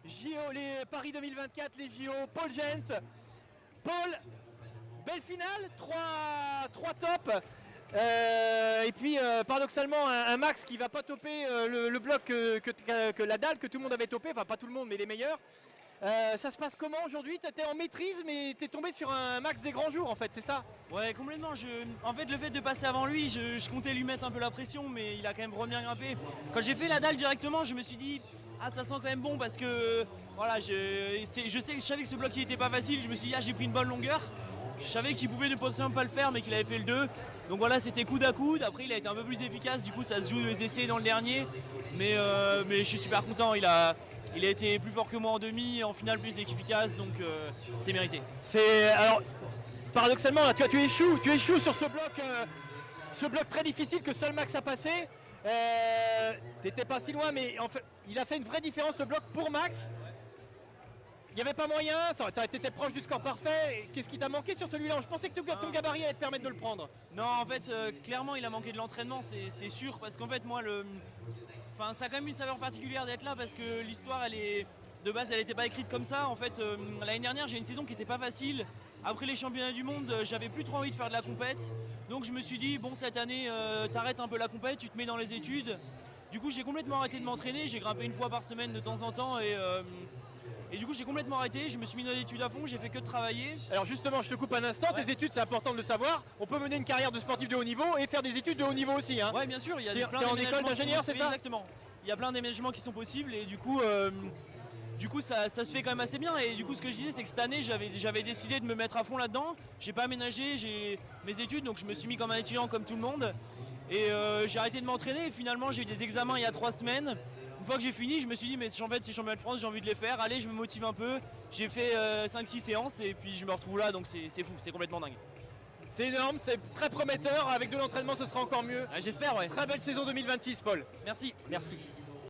JO, les Paris 2024, les JO, Paul Jens. Paul, belle finale, 3 tops. Et puis paradoxalement un Max qui va pas toper le bloc que la dalle que tout le monde avait topé, enfin pas tout le monde mais les meilleurs. Ça se passe comment aujourd'hui? Tu étais en maîtrise mais tu es tombé sur un Max des grands jours en fait, c'est ça? Ouais, complètement. En fait, le fait de passer avant lui, je comptais lui mettre un peu la pression, mais il a quand même bien grimpé. Quand j'ai fait la dalle directement, je me suis dit ah, ça sent quand même bon parce que voilà, je savais que ce bloc il était pas facile. Je me suis dit ah, j'ai pris une bonne longueur. Je savais qu'il pouvait ne potentiellement pas le faire, mais qu'il avait fait le 2. Donc voilà, c'était coude à coude. Après, il a été un peu plus efficace. Du coup, ça se joue les essais dans le dernier. Mais je suis super content. Il a été plus fort que moi en demi, en finale plus efficace. Donc c'est mérité. Alors, paradoxalement, là, tu échoues sur ce bloc très difficile que seul Max a passé. T'étais pas si loin, mais en fait, il a fait une vraie différence ce bloc pour Max. Il n'y avait pas moyen, t'étais proche du score parfait. Qu'est-ce qui t'a manqué sur celui-là? Je pensais que ton gabarit allait te permettre de le prendre. Non, en fait, clairement, il a manqué de l'entraînement, c'est sûr. Parce qu'en fait, moi, ça a quand même une saveur particulière d'être là parce que l'histoire, de base, elle n'était pas écrite comme ça. En fait, l'année dernière, j'ai une saison qui n'était pas facile. Après les championnats du monde, j'avais plus trop envie de faire de la compète. Donc je me suis dit, bon, cette année, t'arrêtes un peu la compète, tu te mets dans les études. Du coup, j'ai complètement arrêté de m'entraîner. J'ai grimpé une fois par semaine de temps en temps et du coup, j'ai complètement arrêté. Je me suis mis dans les études à fond. J'ai fait que de travailler. Alors justement, je te coupe un instant. Ouais. Tes études, c'est important de le savoir. On peut mener une carrière de sportif de haut niveau et faire des études de haut niveau aussi. Hein. Ouais, bien sûr. Il y a plein en école d'ingénieur, c'est ça? Exactement. Il y a plein d'aménagements qui sont possibles et du coup, ça se fait quand même assez bien. Et du coup, ce que je disais, c'est que cette année, j'avais décidé de me mettre à fond là-dedans. J'ai pas aménagé, j'ai mes études, donc je me suis mis comme un étudiant comme tout le monde. Et j'ai arrêté de m'entraîner et finalement j'ai eu des examens il y a 3 semaines. Une fois que j'ai fini, je me suis dit mais en fait ces championnats de France j'ai envie de les faire, allez je me motive un peu. J'ai fait 5-6 séances et puis je me retrouve là donc c'est fou, c'est complètement dingue. C'est énorme, c'est très prometteur, avec de l'entraînement ce sera encore mieux. J'espère ouais. Très belle saison 2026 Paul. Merci. Merci.